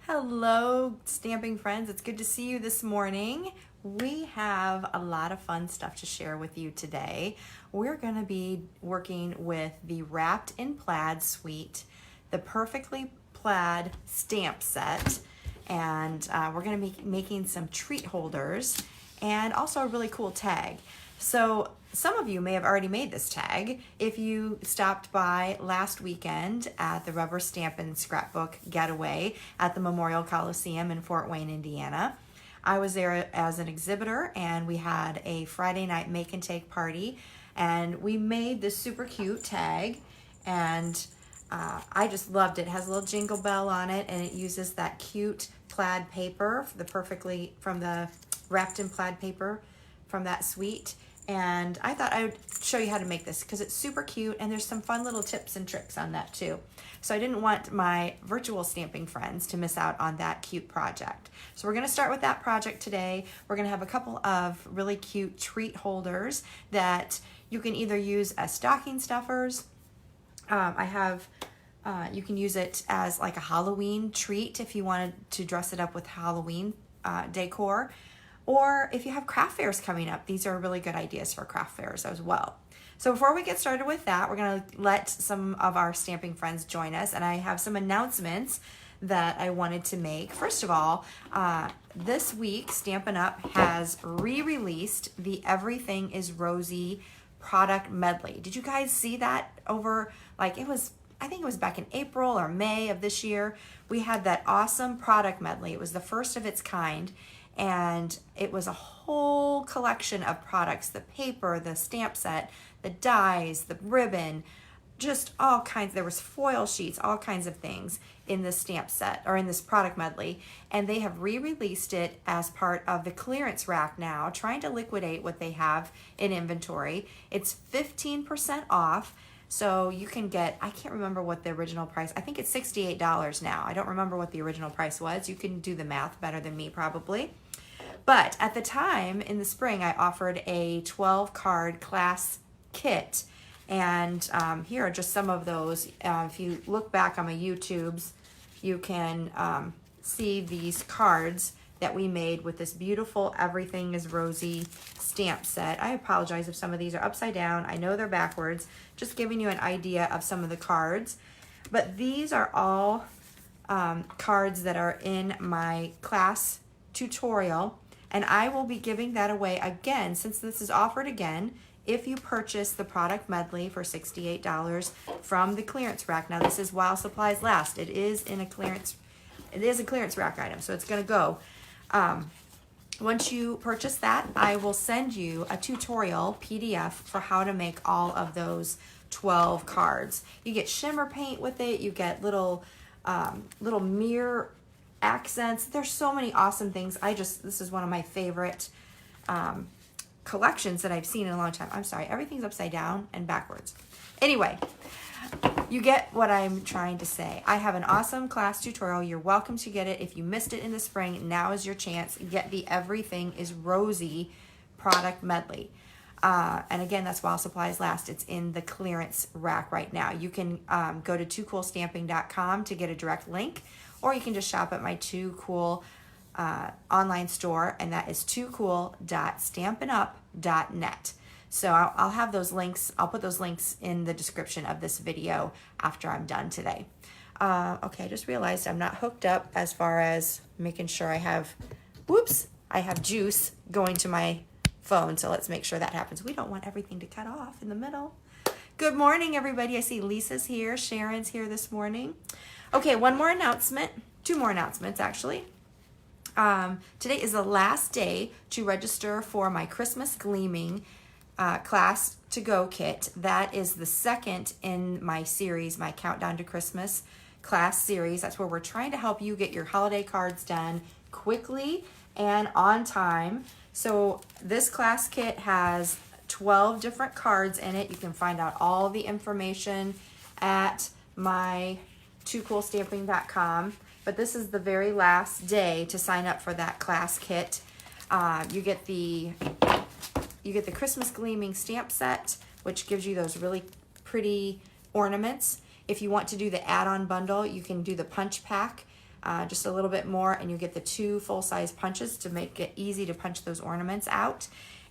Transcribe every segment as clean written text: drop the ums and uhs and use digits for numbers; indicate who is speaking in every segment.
Speaker 1: Hello, stamping friends. It's good to see you this morning. We have a lot of fun stuff to share with you today. We're going to be working with the Wrapped in Plaid suite, the Perfectly Plaid stamp set, and we're going to be making some treat holders and also a really cool tag. So some of you may have already made this tag if you stopped by last weekend at the Rubber Stamp and Scrapbook Getaway at the Memorial Coliseum in Fort Wayne, Indiana. I was there as an exhibitor, and we had a Friday night make and take party, and we made this super cute tag, and I just loved it. It has a little jingle bell on it, and it uses that cute plaid paper, from the Wrapped in Plaid paper from that suite. And I thought I would show you how to make this because it's super cute, and there's some fun little tips and tricks on that too. So I didn't want my virtual stamping friends to miss out on that cute project. So we're going to start with that project today. We're going to have a couple of really cute treat holders that you can either use as stocking stuffers. You can use it as like a Halloween treat if you wanted to dress it up with Halloween decor. Or if you have craft fairs coming up, these are really good ideas for craft fairs as well. So before we get started with that, we're going to let some of our stamping friends join us, and I have some announcements that I wanted to make. First of all, this week Stampin' Up! Has re-released the Everything is Rosy product medley. Did you guys see that over, I think it was back in April or May of this year. We had that awesome product medley. It was the first of its kind. And it was a whole collection of products, the paper, the stamp set, the dies, the ribbon, just all kinds. There was foil sheets, all kinds of things in this stamp set or in this product medley. And they have re-released it as part of the clearance rack now, trying to liquidate what they have in inventory. It's 15% off. So you can get, I can't remember what the original price, I think it's $68 now. I don't remember what the original price was. You can do the math better than me probably. But at the time in the spring, I offered a 12 card class kit. And here are just some of those. If you look back on my YouTubes, you can see these cards that we made with this beautiful Everything is Rosy stamp set. I apologize if some of these are upside down. I know they're backwards. Just giving you an idea of some of the cards. But these are all cards that are in my class tutorial. And I will be giving that away again, since this is offered again, if you purchase the product medley for $68 from the clearance rack. Now this is while supplies last. It is a clearance rack item, so it's going to go. Once you purchase that, I will send you a tutorial PDF for how to make all of those 12 cards. You get shimmer paint with it. You get little mirror accents. There's so many awesome things. This is one of my favorite collections that I've seen in a long time. I'm sorry, everything's upside down and backwards. Anyway, you get what I'm trying to say. I have an awesome class tutorial. You're welcome to get it. If you missed it in the spring, now is your chance. Get the Everything is Rosy product medley. And again, that's while supplies last. It's in the clearance rack right now. You can go to toocoolstamping.com to get a direct link, or you can just shop at my Too Cool online store, and that is toocool.stampinup.net. So I'll have those links. I'll put those links in the description of this video after I'm done today. Okay, I just realized I'm not hooked up as far as making sure I have juice going to my phone. So let's make sure that happens. We don't want everything to cut off in the middle. Good morning, everybody. I see Lisa's here. Sharon's here this morning. Okay, one more announcement. Two more announcements, actually. Today is the last day to register for my Christmas Gleaming class to go kit. That is the second in my series, my Countdown to Christmas class series. That's where we're trying to help you get your holiday cards done quickly and on time. So this class kit has 12 different cards in it. You can find out all the information at my toocoolstamping.com. But this is the very last day to sign up for that class kit. You get the Christmas Gleaming stamp set, which gives you those really pretty ornaments. If you want to do the add-on bundle, you can do the punch pack. just a little bit more, and you get the 2 full-size punches to make it easy to punch those ornaments out.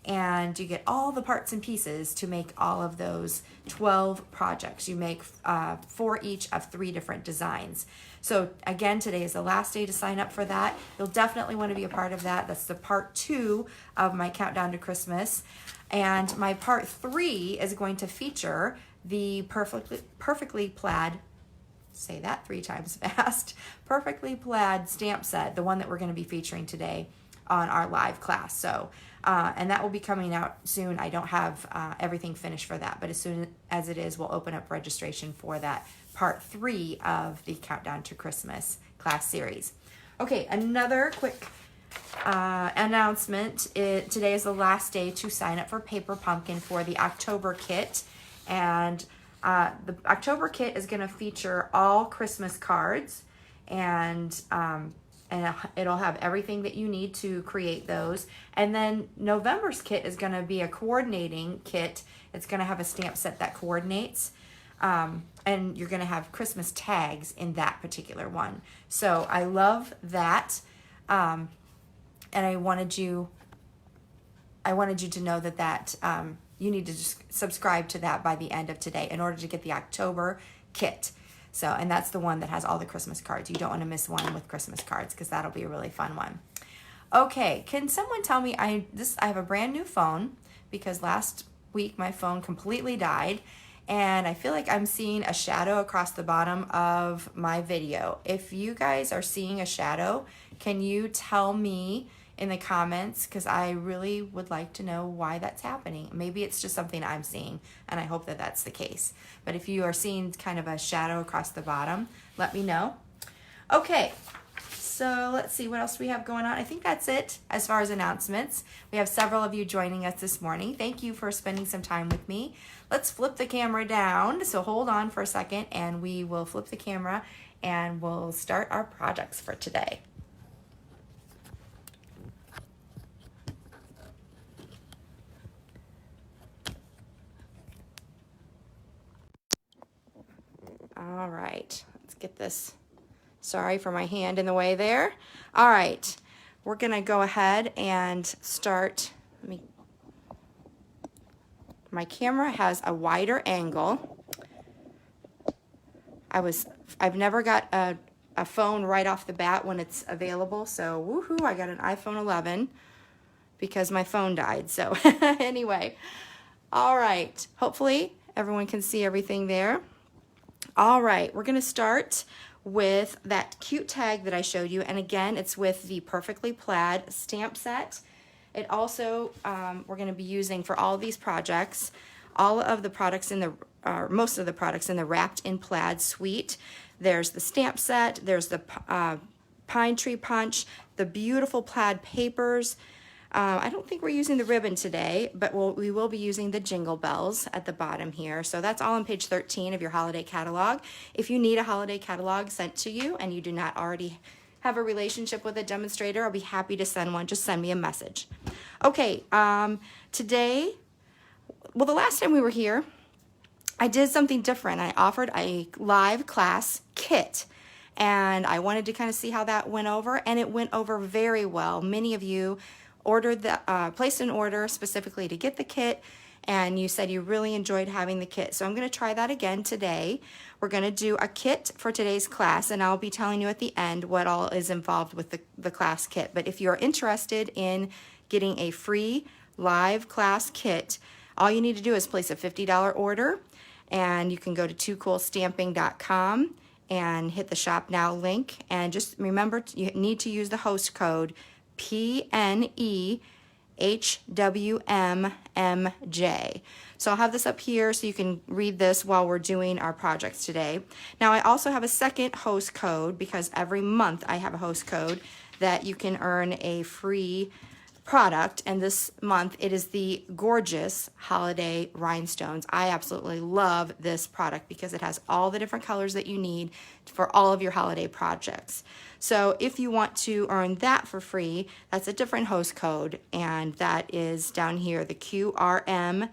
Speaker 1: And you get all the parts and pieces to make all of those 12 projects. You make 4 each of 3 different designs. So again, today is the last day to sign up for that. You'll definitely want to be a part of that. That's the part 2 of my countdown to Christmas. And my part 3 is going to feature the perfectly plaid, say that 3 times fast, perfectly plaid stamp set, the one that we're going to be featuring today on our live class. So, and that will be coming out soon. I don't have everything finished for that, but as soon as it is, we'll open up registration for that part 3 of the Countdown to Christmas class series. Okay, another quick announcement. Today is the last day to sign up for Paper Pumpkin for the October kit. And the October kit is going to feature all Christmas cards, and it'll have everything that you need to create those. And then November's kit is going to be a coordinating kit. It's going to have a stamp set that coordinates, and you're going to have Christmas tags in that particular one. So I love that, and I wanted you to know that you need to just subscribe to that by the end of today in order to get the October kit. So, and that's the one that has all the Christmas cards. You don't want to miss one with Christmas cards because that'll be a really fun one. Okay, can someone tell me, I have a brand new phone because last week my phone completely died, and I feel like I'm seeing a shadow across the bottom of my video. If you guys are seeing a shadow, can you tell me in the comments, because I really would like to know why that's happening. Maybe it's just something I'm seeing, and I hope that that's the case. But if you are seeing kind of a shadow across the bottom, let me know. Okay, so let's see what else we have going on. I think that's it as far as announcements. We have several of you joining us this morning. Thank you for spending some time with me. Let's flip the camera down, so hold on for a second, and we will flip the camera, and we'll start our projects for today. All right, let's get this. Sorry for my hand in the way there. All right, we're gonna go ahead and start. My camera has a wider angle. I've never got a phone right off the bat when it's available, so woohoo, I got an iPhone 11 because my phone died. So anyway, all right, hopefully everyone can see everything there. All right, we're gonna start with that cute tag that I showed you, and again, it's with the Perfectly Plaid stamp set. It also, we're gonna be using for all of these projects, all of the products in the, most of the products in the Wrapped in Plaid suite. There's the stamp set, there's the Pine Tree Punch, the beautiful plaid papers. I don't think we're using the ribbon today, but we will be using the Jingle Bells at the bottom here. So that's all on page 13 of your holiday catalog. If you need a holiday catalog sent to you and you do not already have a relationship with a demonstrator, I'll be happy to send one. Just send me a message. Okay, today, well, the last time we were here, I did something different. I offered a live class kit, and I wanted to kind of see how that went over, and it went over very well. Many of you placed an order specifically to get the kit, and you said you really enjoyed having the kit. So I'm going to try that again today. We're going to do a kit for today's class, and I'll be telling you at the end what all is involved with the class kit. But if you're interested in getting a free live class kit, all you need to do is place a $50 order, and you can go to toocoolstamping.com and hit the shop now link, and just remember you need to use the host code PNEHWMMJ. So I'll have this up here so you can read this while we're doing our projects today. Now I also have a second host code because every month I have a host code that you can earn a free product, and this month it is the gorgeous holiday rhinestones. I absolutely love this product because it has all the different colors that you need for all of your holiday projects. So if you want to earn that for free, that's a different host code, and that is down here, the QRMHQG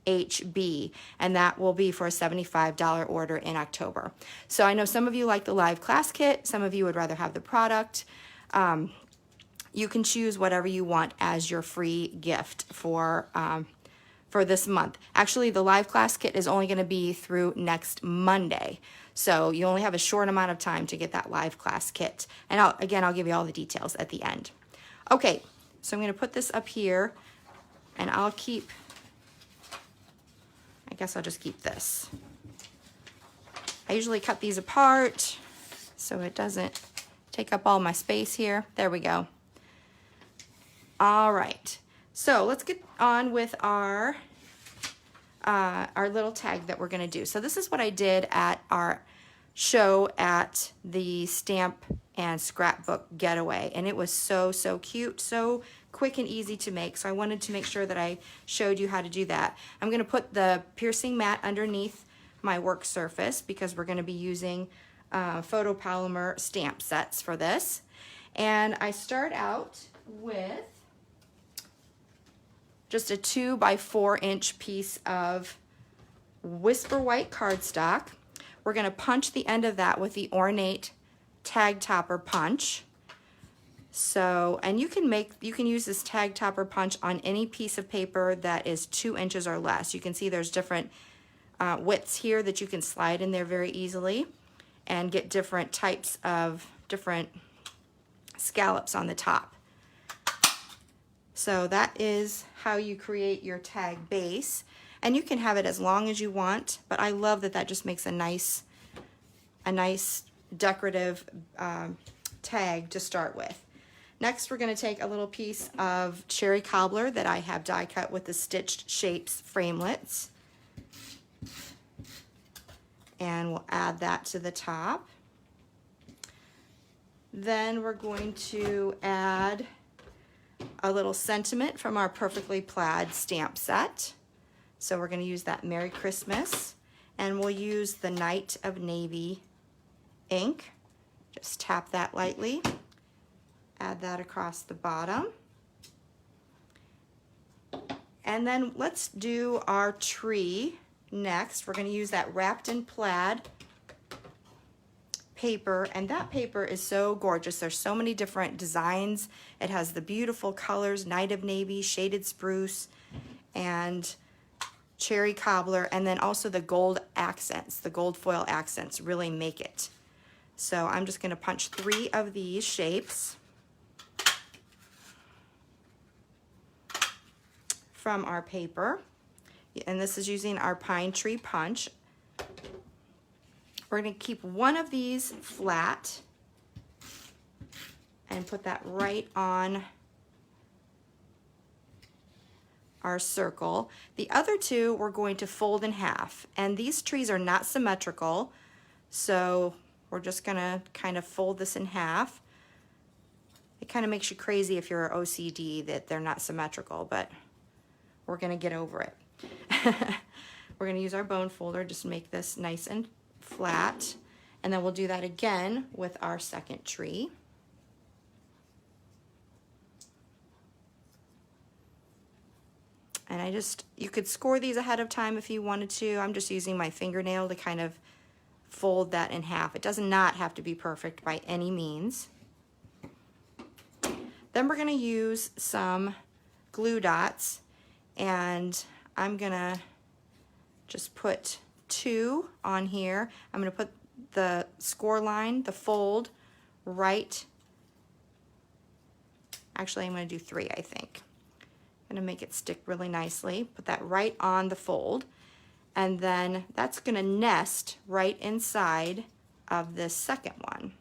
Speaker 1: HB, and that will be for a $75 order in October. So I know some of you like the live class kit, some of you would rather have the product. You can choose whatever you want as your free gift for this month. Actually, the live class kit is only going to be through next Monday. So you only have a short amount of time to get that live class kit. And I'll give you all the details at the end. Okay, so I'm going to put this up here, and I guess I'll just keep this. I usually cut these apart so it doesn't take up all my space here. There we go. All right, so let's get on with our little tag that we're gonna do. So this is what I did at our show at the Stamp and Scrapbook Getaway, and it was so cute, so quick and easy to make. So I wanted to make sure that I showed you how to do that. I'm gonna put the piercing mat underneath my work surface because we're gonna be using photopolymer stamp sets for this. And I start out with just a 2 by 4 inch piece of Whisper White cardstock. We're gonna punch the end of that with the ornate tag topper punch. So, and you can use this tag topper punch on any piece of paper that is 2 inches or less. You can see there's different widths here that you can slide in there very easily and get different types of different scallops on the top. So that is how you create your tag base, and you can have it as long as you want, but I love that that just makes a nice decorative tag to start with. Next, we're going to take a little piece of cherry cobbler that I have die cut with the Stitched Shapes framelits, and we'll add that to the top. Then we're going to add a little sentiment from our Perfectly Plaid stamp set. So we're going to use that Merry Christmas, and we'll use the Night of Navy ink. Just tap that lightly, add that across the bottom. And then let's do our tree next. We're going to use that Wrapped in Plaid paper, and that paper is so gorgeous. There's so many different designs. It has the beautiful colors, Night of Navy, Shaded Spruce, and Cherry Cobbler, and then also the gold accents, the gold foil accents really make it. So I'm just going to punch 3 of these shapes from our paper, and this is using our Pine Tree Punch. We're going to keep one of these flat and put that right on our circle. The other 2 we're going to fold in half, and these trees are not symmetrical, so we're just going to kind of fold this in half. It kind of makes you crazy if you're OCD that they're not symmetrical, but we're going to get over it. We're going to use our bone folder just to make this nice and flat, and then we'll do that again with our second tree. And you could score these ahead of time if you wanted to. I'm just using my fingernail to kind of fold that in half. It does not have to be perfect by any means. Then we're going to use some glue dots, and I'm going to just put 2 on here. I'm going to put the score line, the fold, right. Actually, I'm going to do 3, I think. I'm going to make it stick really nicely. Put that right on the fold, and then that's going to nest right inside of this second one.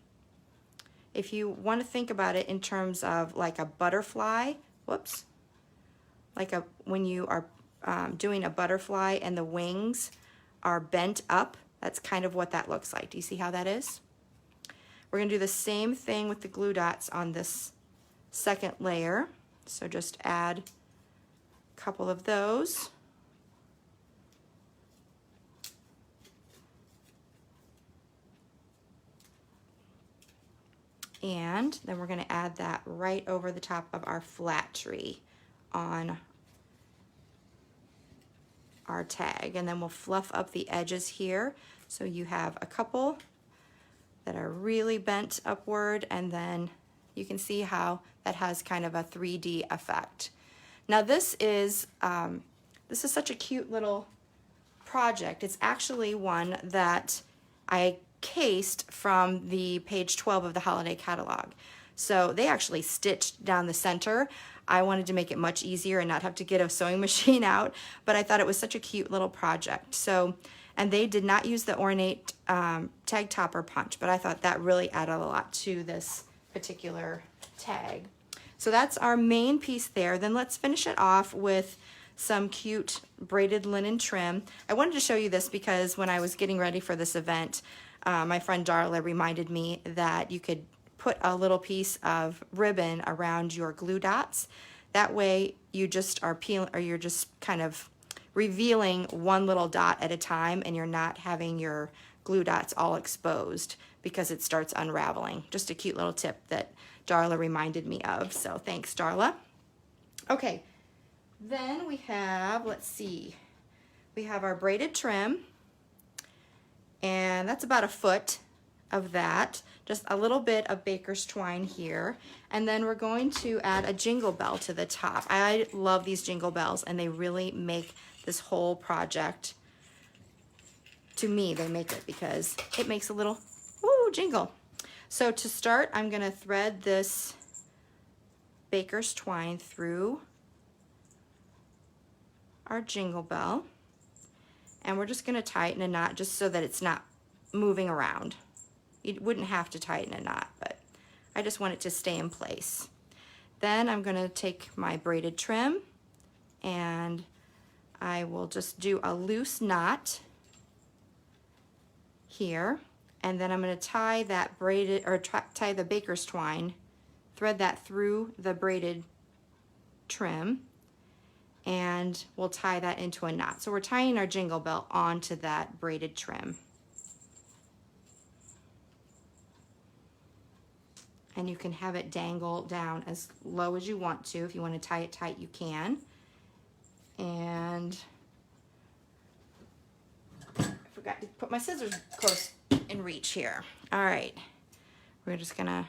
Speaker 1: If you want to think about it in terms of like a butterfly, whoops, like when you are doing a butterfly and the wings are bent up, that's kind of what that looks like. Do you see how that is? We're going to do the same thing with the glue dots on this second layer. So just add a couple of those. And then we're going to add that right over the top of our flat tree on our tag, and then we'll fluff up the edges here. So you have a couple that are really bent upward, and then you can see how that has kind of a 3D effect. Now this is such a cute little project. It's actually one that I cased from the page 12 of the holiday catalog. So they actually stitched down the center. I wanted to make it much easier and not have to get a sewing machine out, but I thought it was such a cute little project. So, and they did not use the ornate tag topper punch, but I thought that really added a lot to this particular tag. So that's our main piece there. Then let's finish it off with some cute braided linen trim. I wanted to show you this because when I was getting ready for this event, my friend Darla reminded me that you could put a little piece of ribbon around your glue dots. That way you just are peeling, or you're just kind of revealing one little dot at a time, and you're not having your glue dots all exposed because it starts unraveling. Just a cute little tip that Darla reminded me of. So thanks, Darla. Okay, then we have, let's see, we have our braided trim, and that's about a foot of that. Just a little bit of baker's twine here, and then we're going to add a jingle bell to the top. I love these jingle bells, and they really make this whole project, to me, they make it because it makes a little woo jingle. So to start, I'm going to thread this baker's twine through our jingle bell, and we're just going to tighten a knot just so that it's not moving around. You wouldn't have to tighten a knot, but I just want it to stay in place. Then I'm going to take my braided trim, and I will just do a loose knot here, and then I'm going to tie that braided, or tie the baker's twine, thread that through the braided trim, and we'll tie that into a knot. So we're tying our jingle bell onto that braided trim. And you can have it dangle down as low as you want to. If you want to tie it tight, you can. And I forgot to put my scissors close in reach here. All right, we're just gonna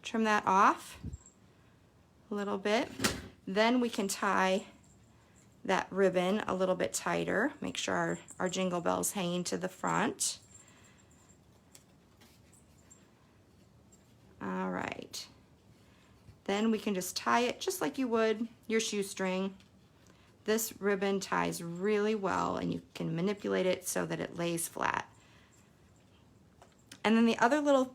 Speaker 1: trim that off a little bit. Then we can tie that ribbon a little bit tighter. Make sure our jingle bell's hanging to the front. All right, then we can just tie it just like you would your shoestring. This ribbon ties really well, and you can manipulate it so that it lays flat. And then the other little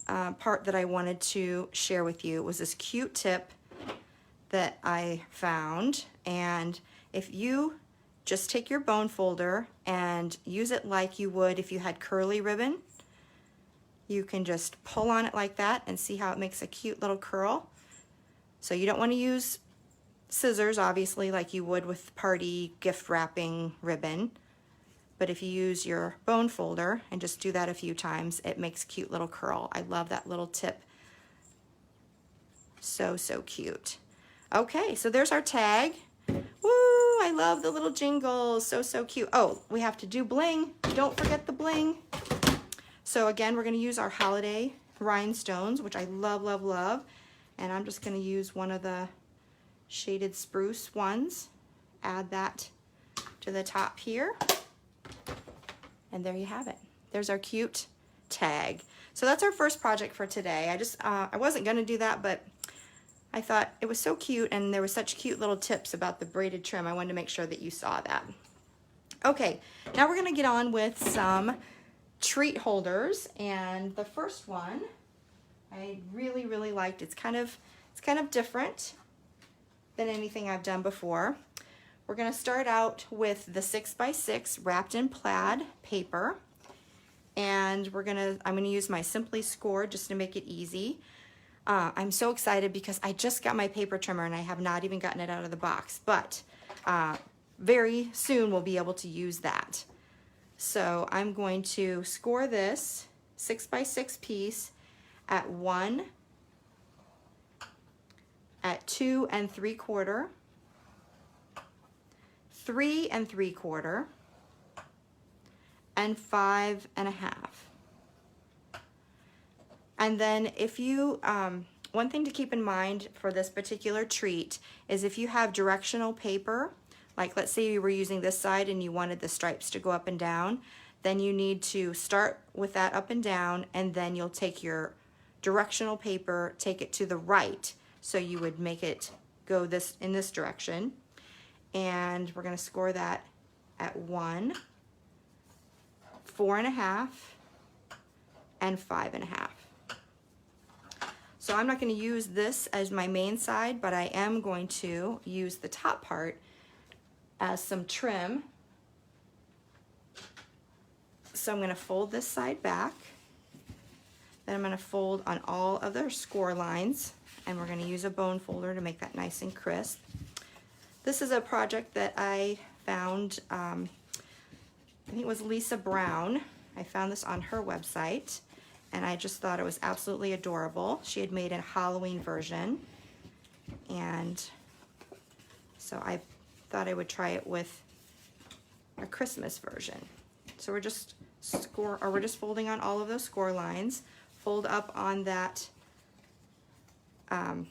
Speaker 1: part that I wanted to share with you was this cute tip that I found. And if you just take your bone folder and use it like you would if you had curly ribbon, you can just pull on it like that and see how it makes a cute little curl. So you don't want to use scissors, obviously, like you would with party gift wrapping ribbon. But if you use your bone folder and just do that a few times, it makes a cute little curl. I love that little tip. So, so cute. Okay, so there's our tag. Woo, I love the little jingles. So, so cute. Oh, we have to do bling. Don't forget the bling. So again, we're going to use our holiday rhinestones, which I love, love, love. And I'm just going to use one of the shaded spruce ones. Add that to the top here. And there you have it. There's our cute tag. So that's our first project for today. I wasn't going to do that, but I thought it was so cute, and there was such cute little tips about the braided trim. I wanted to make sure that you saw that. Okay, now we're going to get on with some treat holders, and the first one I really, really liked. It's kind of different than anything I've done before. We're going to start out with the 6x6 wrapped in plaid paper, and I'm going to use my Simply Score just to make it easy. I'm so excited because I just got my paper trimmer and I have not even gotten it out of the box, but very soon we'll be able to use that. So I'm going to score this 6x6 piece at 1, at 2 3/4, 3 3/4, and 5 1/2. And then if you, one thing to keep in mind for this particular treat is if you have directional paper, like let's say you were using this side and you wanted the stripes to go up and down, then you need to start with that up and down, and then you'll take your directional paper, take it to the right. So you would make it go this in this direction. And we're going to score that at 1, 4 1/2, and 5 1/2. So I'm not going to use this as my main side, but I am going to use the top part as some trim. So I'm going to fold this side back. Then I'm going to fold on all of their score lines, and we're going to use a bone folder to make that nice and crisp. This is a project that I found, I think it was Lisa Brown. I found this on her website, and I just thought it was absolutely adorable. She had made a Halloween version, and so I thought I would try it with a Christmas version. So we're just folding on all of those score lines, fold up on that, the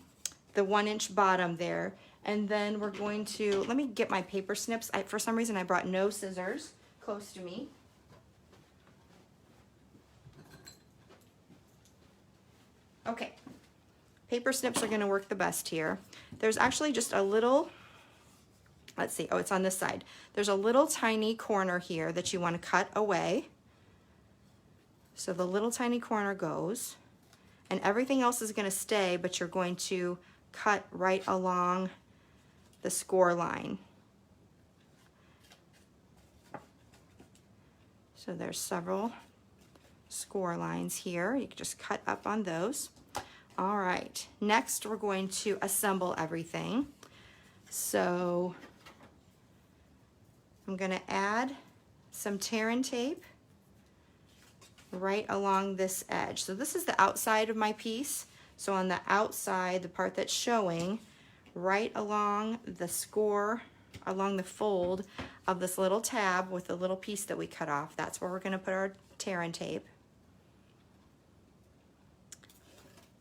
Speaker 1: 1-inch bottom there, and then we're going to, let me get my paper snips. For some reason I brought no scissors close to me. Okay, paper snips are going to work the best here. There's actually just a little, let's see, oh, it's on this side. There's a little tiny corner here that you want to cut away. So the little tiny corner goes, and everything else is going to stay, but you're going to cut right along the score line. So there's several score lines here. You can just cut up on those. All right, next we're going to assemble everything. So I'm going to add some tear and tape right along this edge. So this is the outside of my piece. So on the outside, the part that's showing, right along the score, along the fold of this little tab with the little piece that we cut off, that's where we're going to put our tear and tape.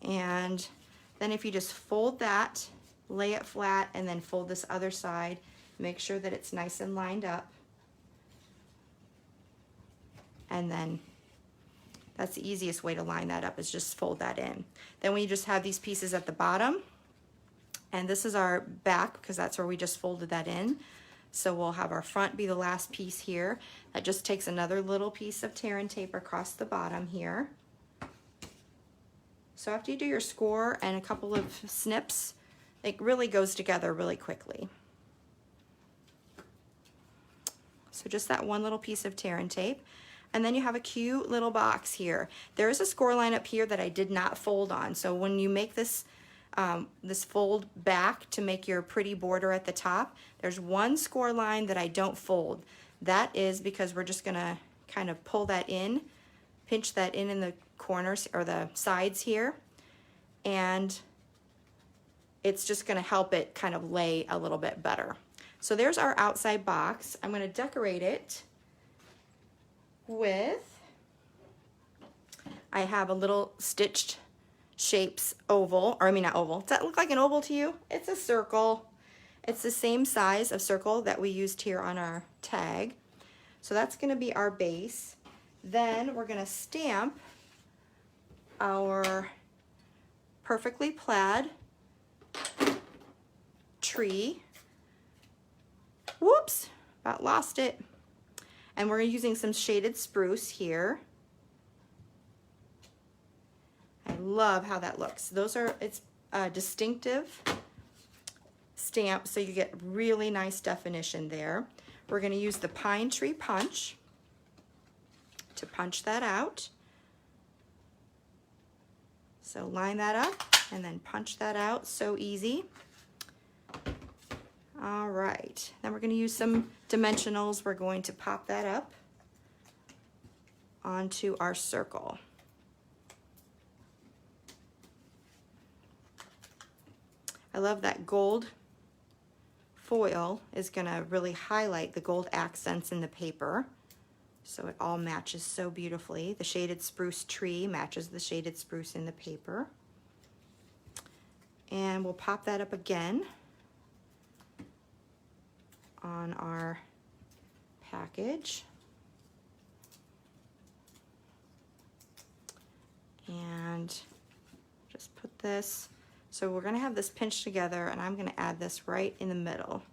Speaker 1: And then if you just fold that, lay it flat, and then fold this other side, make sure that it's nice and lined up. And then that's the easiest way to line that up, is just fold that in. Then we just have these pieces at the bottom, and this is our back because that's where we just folded that in. So we'll have our front be the last piece here. That just takes another little piece of tear and tape across the bottom here. So after you do your score and a couple of snips, it really goes together really quickly. So just that one little piece of tear and tape. And then you have a cute little box here. There is a score line up here that I did not fold on. So when you make this, this fold back to make your pretty border at the top, there's one score line that I don't fold. That is because we're just gonna kind of pull that in, pinch that in the corners or the sides here, and it's just gonna help it kind of lay a little bit better. So there's our outside box. I'm gonna decorate it with, I have a little stitched shapes oval, or I mean not oval. Does that look like an oval to you? It's a circle. It's the same size of circle that we used here on our tag. So that's gonna be our base. Then we're gonna stamp our perfectly plaid tree. Whoops, about lost it. And we're using some shaded spruce here. I love how that looks. Those are, it's a distinctive stamp, so you get really nice definition there. We're going to use the pine tree punch to punch that out. So line that up and then punch that out, so easy. All right, then we're going to use some dimensionals. We're going to pop that up onto our circle. I love that gold foil is gonna really highlight the gold accents in the paper. So it all matches so beautifully. The shaded spruce tree matches the shaded spruce in the paper. And we'll pop that up again on our package. And just put this, so we're gonna have this pinched together, and I'm gonna add this right in the middle.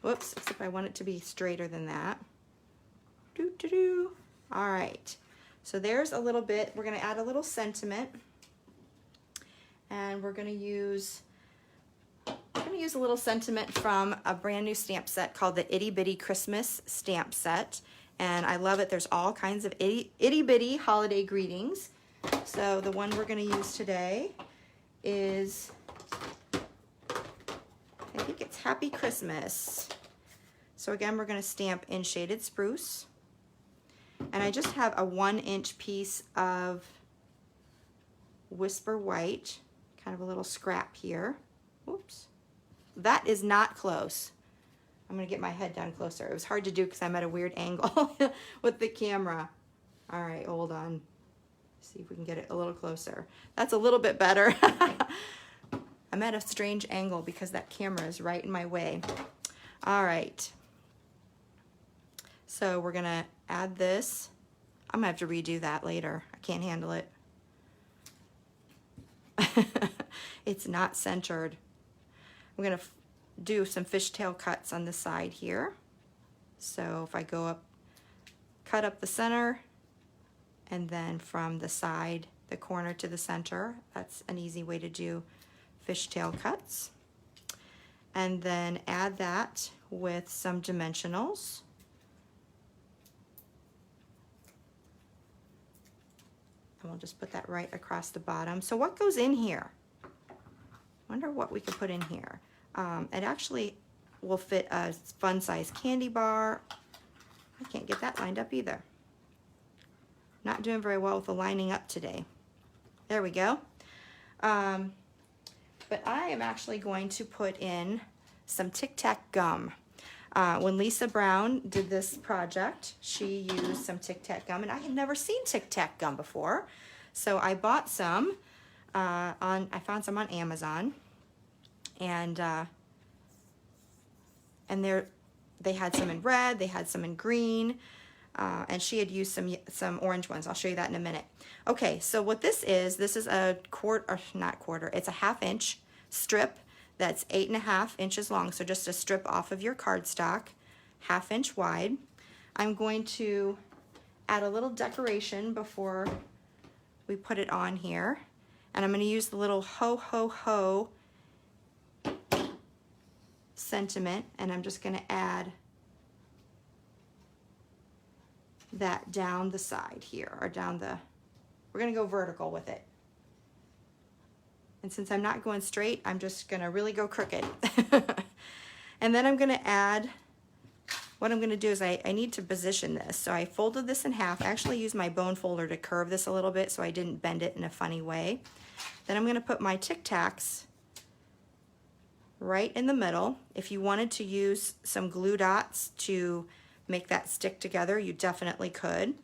Speaker 1: Whoops, except I want it to be straighter than that. All right, so there's a little bit. We're gonna add a little sentiment, and we're gonna use a little sentiment from a brand new stamp set called the Itty Bitty Christmas stamp set. And I love it. There's all kinds of itty bitty holiday greetings. So the one we're going to use today is, I think it's Happy Christmas. So again, we're going to stamp in shaded spruce. And I just have a 1-inch piece of Whisper White, kind of a little scrap here. Oops. That is not close. I'm gonna get my head down closer. It was hard to do because I'm at a weird angle with the camera. All right, hold on. See if we can get it a little closer. That's a little bit better. I'm at a strange angle because that camera is right in my way. All right. So we're gonna add this. I'm gonna have to redo that later. I can't handle it. It's not centered. I'm gonna do some fishtail cuts on the side here. So if I go up, cut up the center, and then from the side, the corner to the center, that's an easy way to do fishtail cuts. And then add that with some dimensionals. And we'll just put that right across the bottom. So what goes in here? Wonder what we could put in here. It actually will fit a fun size candy bar. I can't get that lined up either. Not doing very well with the lining up today. There we go. But I am actually going to put in some Tic Tac gum. When Lisa Brown did this project, she used some Tic Tac gum, and I had never seen Tic Tac gum before. So I bought some. I found some on Amazon. And they had some in red, they had some in green, and she had used some orange ones. I'll show you that in a minute. Okay, so what this is a it's a 1/2-inch strip that's 8.5 inches long, so just a strip off of your cardstock, 1/2 inch wide. I'm going to add a little decoration before we put it on here, and I'm going to use the little ho ho ho sentiment, and I'm just going to add that down the side here, or we're going to go vertical with it. And since I'm not going straight, I'm just going to really go crooked. And then I'm going to add, what I'm going to do is I need to position this. So I folded this in half. I actually used my bone folder to curve this a little bit so I didn't bend it in a funny way. Then I'm going to put my Tic Tacs right in the middle. If you wanted to use some glue dots to make that stick together, you definitely could.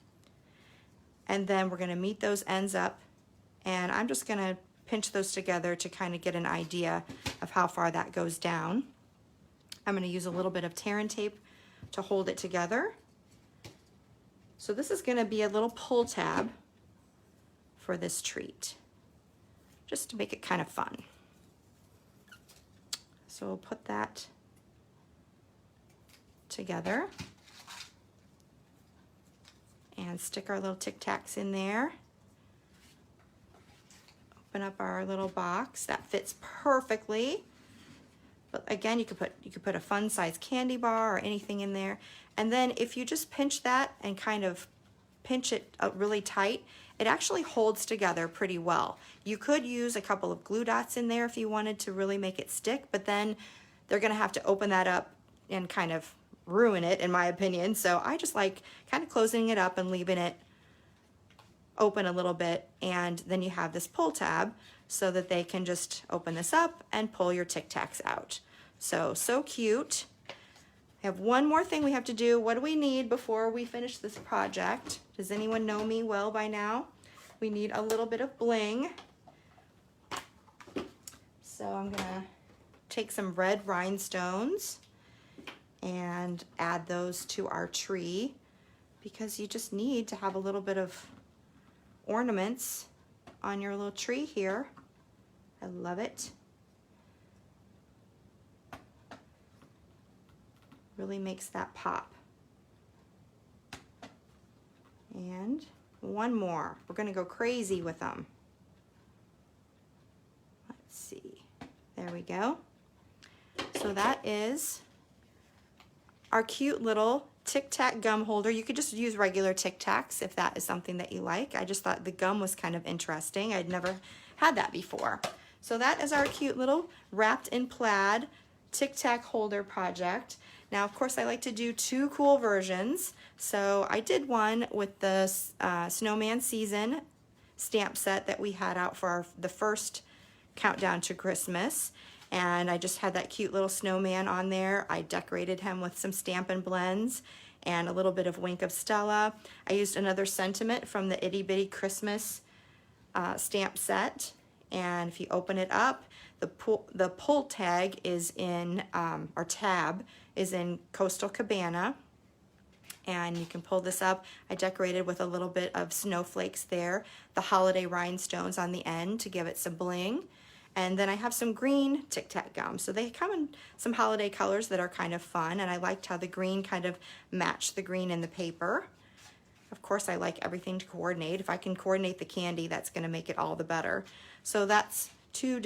Speaker 1: And then we're going to meet those ends up, and I'm just going to pinch those together to kind of get an idea of how far that goes down. I'm going to use a little bit of tear and tape to hold it together. So this is going to be a little pull tab for this treat, just to make it kind of fun. So we'll put that together and stick our little Tic Tacs in there. Open up our little box. That fits perfectly. But again, you could put a fun size candy bar or anything in there. And then if you just pinch that and kind of pinch it really tight, it actually holds together pretty well. You could use a couple of glue dots in there if you wanted to really make it stick, but then they're gonna have to open that up and kind of ruin it, in my opinion. So I just like kind of closing it up and leaving it open a little bit, and then you have this pull tab so that they can just open this up and pull your Tic Tacs out. So cute. I have one more thing we have to do. What do we need before we finish this project? Does anyone know me well by now? We need a little bit of bling. So I'm gonna take some red rhinestones and add those to our tree, because you just need to have a little bit of ornaments on your little tree here. I love it. Really makes that pop. And one more. We're gonna go crazy with them. Let's see. There we go. So that is our cute little Tic Tac gum holder. You could just use regular Tic Tacs if that is something that you like. I just thought the gum was kind of interesting. I'd never had that before. So that is our cute little Wrapped in Plaid Tic Tac holder project. Now, of course, I like to do two cool versions. So I did one with the Snowman Season stamp set that we had out for the first countdown to Christmas. And I just had that cute little snowman on there. I decorated him with some Stampin' Blends and a little bit of Wink of Stella. I used another sentiment from the Itty Bitty Christmas stamp set. And if you open it up, the pull tag is in, or tab is in Coastal Cabana. And you can pull this up. I decorated with a little bit of snowflakes there, the holiday rhinestones on the end to give it some bling. And then I have some green Tic Tac gum. So they come in some holiday colors that are kind of fun. And I liked how the green kind of matched the green in the paper. Of course, I like everything to coordinate. If I can coordinate the candy, that's gonna make it all the better. So that's two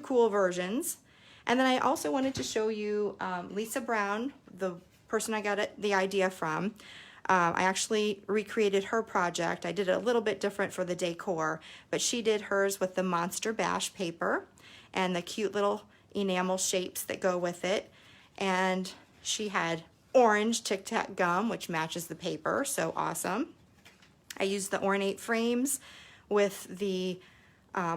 Speaker 1: cool versions. And then I also wanted to show you Lisa Brown, the person I got the idea from. I actually recreated her project. I did it a little bit different for the decor, but she did hers with the Monster Bash paper and the cute little enamel shapes that go with it. And she had orange Tic Tac gum, which matches the paper, so awesome. I used the ornate frames with the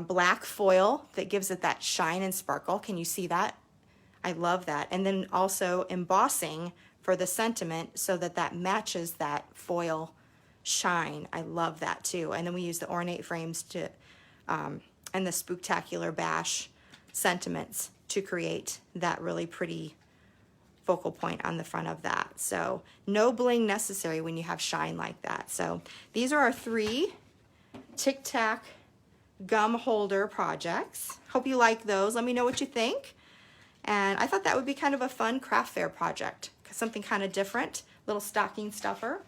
Speaker 1: black foil that gives it that shine and sparkle. Can you see that? I love that. And then also embossing for the sentiment so that that matches that foil shine. I love that too. And then we use the ornate frames to and the Spooktacular Bash sentiments to create that really pretty focal point on the front of that. So no bling necessary when you have shine like that. So these are our 3 Tic Tac gum holder projects. Hope you like those. Let me know what you think. And I thought that would be kind of a fun craft fair project, something kind of different, little stocking stuffer.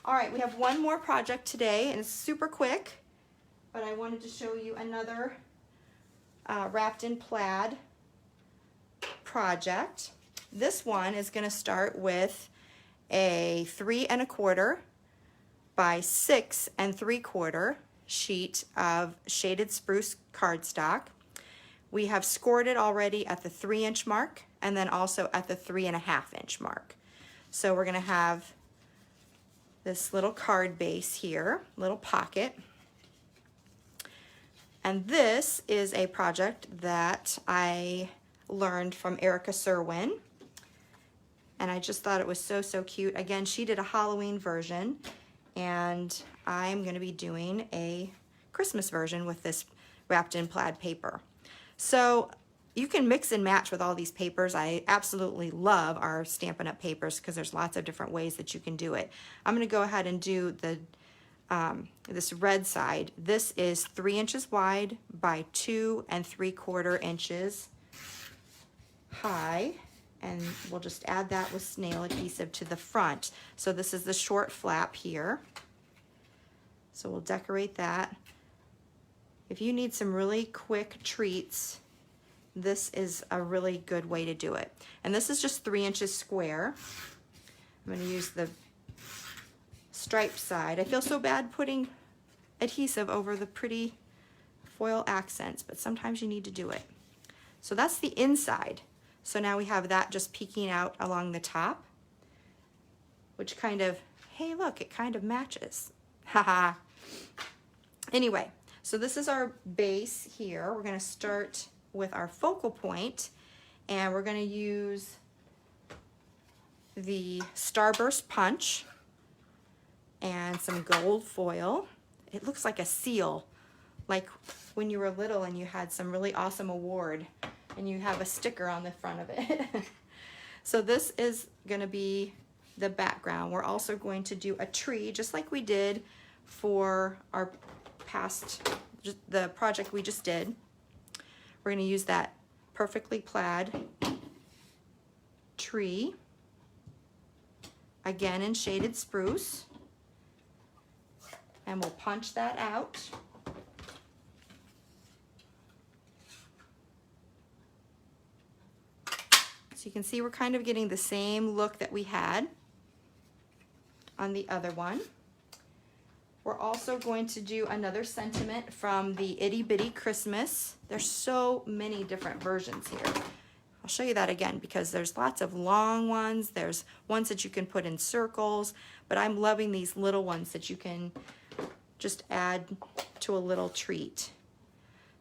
Speaker 1: All right, we have one more project today, and it's super quick, but I wanted to show you another Wrapped in Plaid project. This one is going to start with a 3 1/4 by 6 3/4 sheet of shaded spruce cardstock. We have scored it already at the 3-inch mark and then also at the 3.5-inch mark. So we're going to have this little card base here, little pocket. And this is a project that I learned from Erica Serwin. And I just thought it was so cute. Again, she did a Halloween version, and I'm going to be doing a Christmas version with this Wrapped in Plaid paper. So you can mix and match with all these papers. I absolutely love our Stampin' Up! Papers because there's lots of different ways that you can do it. I'm going to go ahead and do the this red side. This is 3 inches wide by 2 3/4 inches high. And we'll just add that with snail adhesive to the front. So this is the short flap here. So we'll decorate that. If you need some really quick treats, this is a really good way to do it. And this is just 3 inches square. I'm going to use the striped side. I feel so bad putting adhesive over the pretty foil accents, but sometimes you need to do it. So that's the inside. So now we have that just peeking out along the top, which kind of, hey look, it kind of matches. Haha. Anyway, so this is our base here. We're going to start with our focal point, and we're going to use the Starburst Punch and some gold foil. It looks like a seal, like when you were little and you had some really awesome award and you have a sticker on the front of it. So this is going to be the background. We're also going to do a tree, just like we did for our the project we just did. We're going to use that perfectly plaid tree, again in shaded spruce, and we'll punch that out. So you can see we're kind of getting the same look that we had on the other one. We're also going to do another sentiment from the Itty Bitty Christmas. There's so many different versions here. I'll show you that again because there's lots of long ones. There's ones that you can put in circles, but I'm loving these little ones that you can just add to a little treat.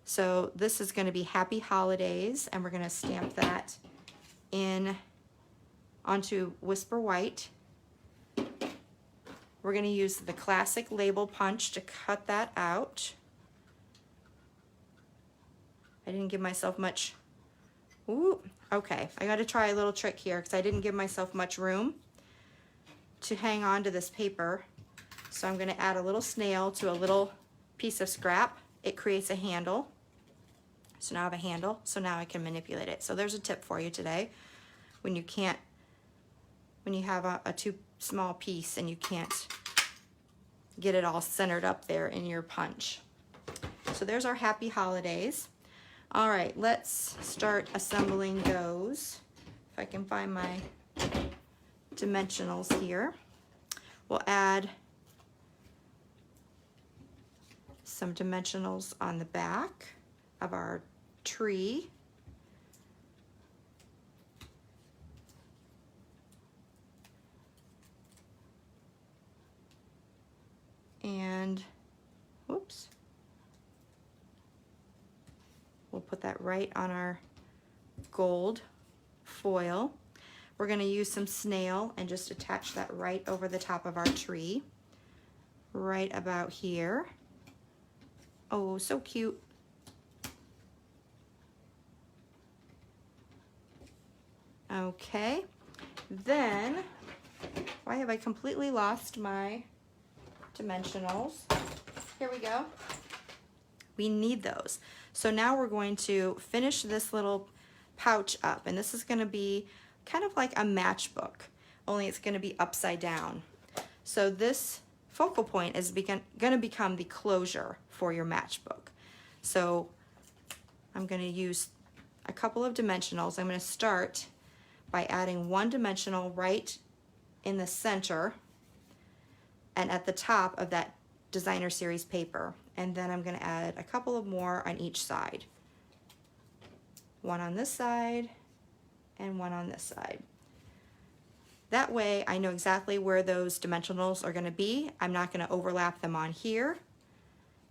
Speaker 1: So this is going to be Happy Holidays, and we're going to stamp that in onto Whisper White. We're going to use the classic label punch to cut that out. I didn't give myself much. Ooh, okay. I got to try a little trick here because I didn't give myself much room to hang on to this paper. So I'm going to add a little snail to a little piece of scrap. It creates a handle. So now I have a handle, so now I can manipulate it. So there's a tip for you today. When you have a too small piece and you can't get it all centered up there in your punch. So there's our Happy Holidays. All right, let's start assembling those. If I can find my dimensionals here. We'll add some dimensionals on the back of our tree. And, whoops, we'll put that right on our gold foil. We're going to use some snail and just attach that right over the top of our tree, right about here. Oh, so cute. Okay, then, why have I completely lost my dimensionals? Here we go. We need those. So now we're going to finish this little pouch up, and this is going to be kind of like a matchbook, only it's going to be upside down. So this focal point is going to become the closure for your matchbook. So I'm going to use a couple of dimensionals. I'm going to start by adding one dimensional right in the center and at the top of that designer series paper, and then I'm going to add a couple of more on each side. One on this side and one on this side. That way I know exactly where those dimensionals are going to be. I'm not going to overlap them on here,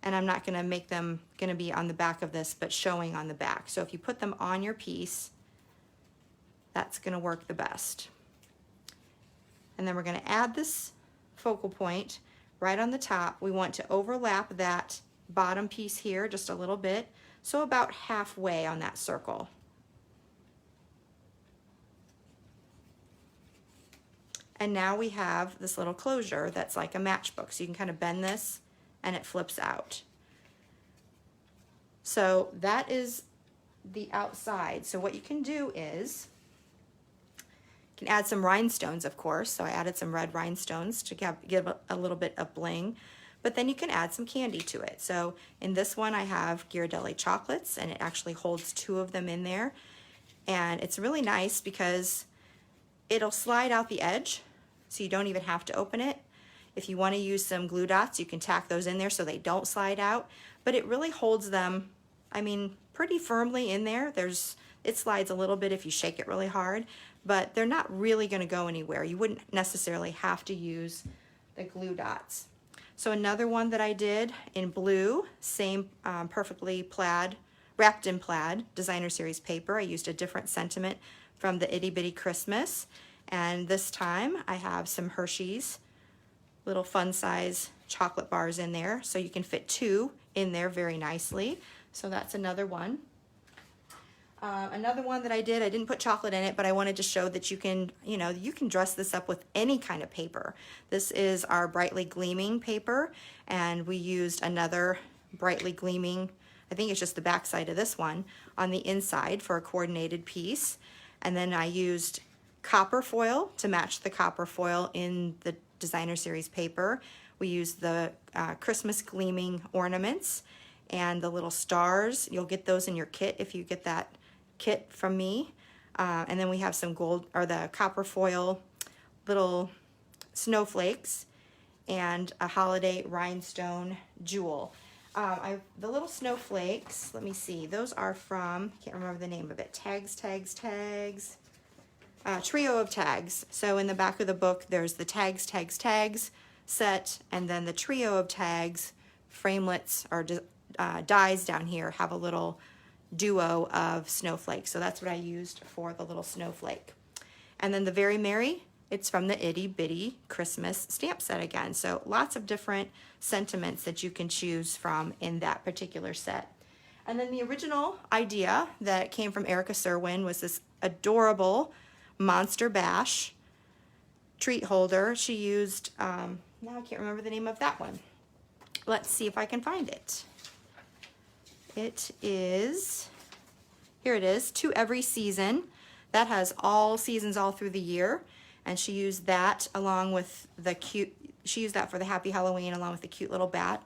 Speaker 1: and I'm not going to make them going to be on the back of this but showing on the back. So if you put them on your piece, that's going to work the best. And then we're going to add this focal point right on the top. We want to overlap that bottom piece here just a little bit, so about halfway on that circle. And now we have this little closure that's like a matchbook. So you can kind of bend this and it flips out. So that is the outside. So what you can do is, you can add some rhinestones, of course. So I added some red rhinestones to give a little bit of bling, but then you can add some candy to it. So in this one I have Ghirardelli chocolates, and it actually holds 2 of them in there. And it's really nice because it'll slide out the edge, so you don't even have to open it. If you want to use some glue dots, you can tack those in there so they don't slide out, but it really holds them, I mean, pretty firmly in there. It slides a little bit if you shake it really hard, but they're not really going to go anywhere. You wouldn't necessarily have to use the glue dots. So another one that I did in blue, same perfectly plaid, wrapped in plaid, designer series paper. I used a different sentiment from the Itty Bitty Christmas. And this time I have some Hershey's little fun size chocolate bars in there. So you can fit 2 in there very nicely. So that's another one. Another one that I didn't put chocolate in it, but I wanted to show that you can, you can dress this up with any kind of paper. This is our brightly gleaming paper, and we used another brightly gleaming, I think it's just the back side of this one, on the inside for a coordinated piece. And then I used copper foil to match the copper foil in the designer series paper. We used the Christmas gleaming ornaments and the little stars. You'll get those in your kit if you get that kit from me. And then we have some gold, or the copper foil little snowflakes and a holiday rhinestone jewel. The little snowflakes, let me see, those are from, I can't remember the name of it, tags, trio of tags. So in the back of the book there's the tags set, and then the trio of tags, framelets or dies down here have a little duo of snowflakes. So that's what I used for the little snowflake. And then the Very Merry, it's from the Itty Bitty Christmas stamp set again. So lots of different sentiments that you can choose from in that particular set. And then the original idea that came from Erica Serwin was this adorable Monster Bash treat holder. She used, now I can't remember the name of that one. Let's see if I can find it. It is, here it is, To Every Season. That has all seasons all through the year. And she used that along with the cute, she used that for the Happy Halloween along with the cute little bat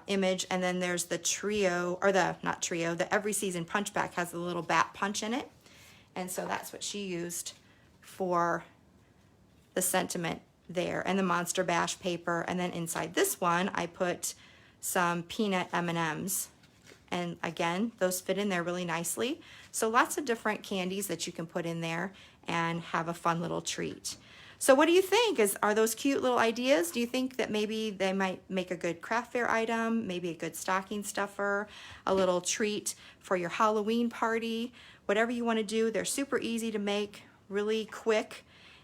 Speaker 1: image. And then there's the trio, or the, not trio, the Every Season punch back has a little bat punch in it. And so that's what she used for the sentiment there. And the Monster Bash paper. And then inside this one, I put some peanut M&Ms. And again, those fit in there really nicely. So lots of different candies that you can put in there and have a fun little treat. So what do you think? Are those cute little ideas? Do you think that maybe they might make a good craft fair item, maybe a good stocking stuffer, a little treat for your Halloween party? Whatever you want to do, they're super easy to make, really quick,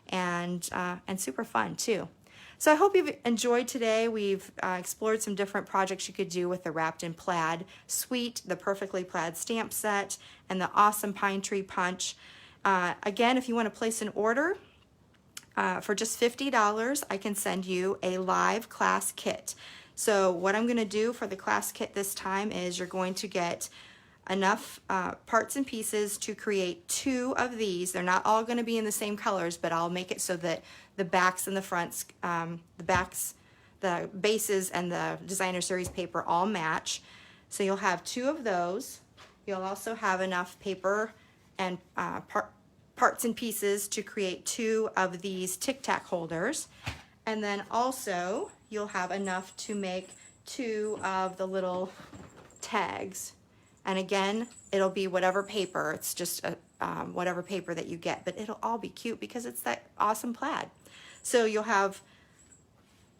Speaker 1: and super fun too. So I hope you've enjoyed today. We've explored some different projects you could do with the Wrapped in Plaid suite, the Perfectly Plaid stamp set, and the awesome Pine Tree Punch. Again, if you want to place an order for just $50, I can send you a live class kit. So what I'm going to do for the class kit this time is you're going to get enough parts and pieces to create 2 of these. They're not all going to be in the same colors, but I'll make it so that the backs and the fronts, the bases and the designer series paper all match. So you'll have 2 of those. You'll also have enough paper and parts and pieces to create 2 of these Tic Tac holders. And then also you'll have enough to make 2 of the little tags. And again, it'll be whatever paper. It's just whatever paper that you get, but it'll all be cute because it's that awesome plaid. So you'll have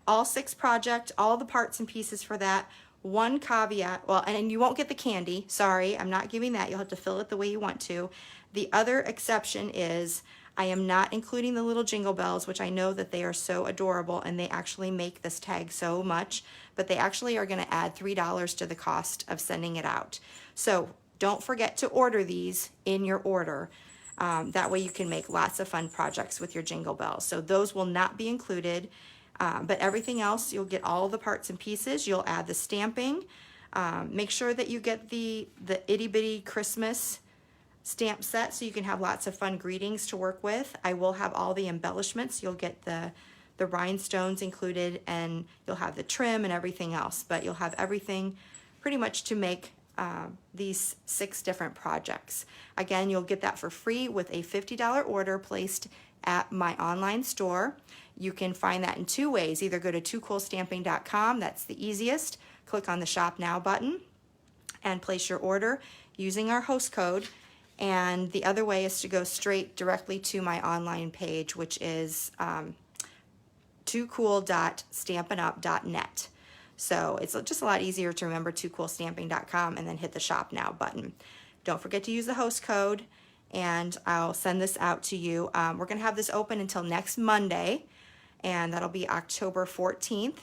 Speaker 1: all 6 projects, all the parts and pieces for that. One caveat, well, and you won't get the candy. Sorry, I'm not giving that. You'll have to fill it the way you want to. The other exception is I am not including the little Jingle Bells, which I know that they are so adorable and they actually make this tag so much, but they actually are going to add $3 to the cost of sending it out. So don't forget to order these in your order. That way you can make lots of fun projects with your Jingle Bells. So those will not be included, but everything else, you'll get all the parts and pieces. You'll add the stamping. Make sure that you get the Itty Bitty Christmas stamp set so you can have lots of fun greetings to work with. I will have all the embellishments. You'll get the rhinestones included, and you'll have the trim and everything else, but you'll have everything pretty much to make these 6 different projects. Again, you'll get that for free with a $50 order placed at my online store. You can find that in 2 ways. Either go to toocoolstamping.com, that's the easiest. Click on the Shop Now button and place your order using our host code. And the other way is to go straight directly to my online page, which is toocool.stampinup.net. So it's just a lot easier to remember toocoolstamping.com and then hit the shop now button. Don't forget to use the host code, and I'll send this out to you. We're going to have this open until next Monday, and that'll be October 14th.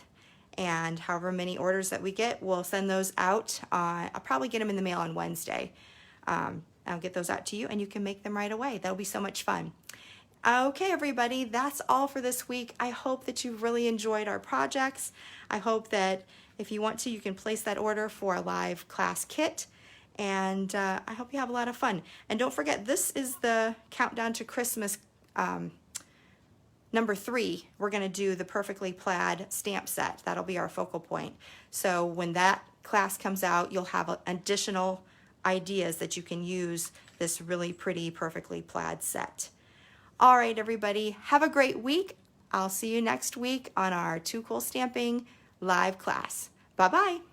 Speaker 1: And however many orders that we get, we'll send those out. I'll probably get them in the mail on Wednesday. I'll get those out to you, and you can make them right away. That'll be so much fun. Okay, everybody, that's all for this week. I hope that you've really enjoyed our projects. I hope that if you want to, you can place that order for a live class kit. And I hope you have a lot of fun. And don't forget, this is the countdown to Christmas number 3. We're going to do the Perfectly Plaid stamp set. That'll be our focal point. So when that class comes out, you'll have additional ideas that you can use this really pretty Perfectly Plaid set. All right, everybody, have a great week. I'll see you next week on our Too Cool Stamping live class. Bye-bye.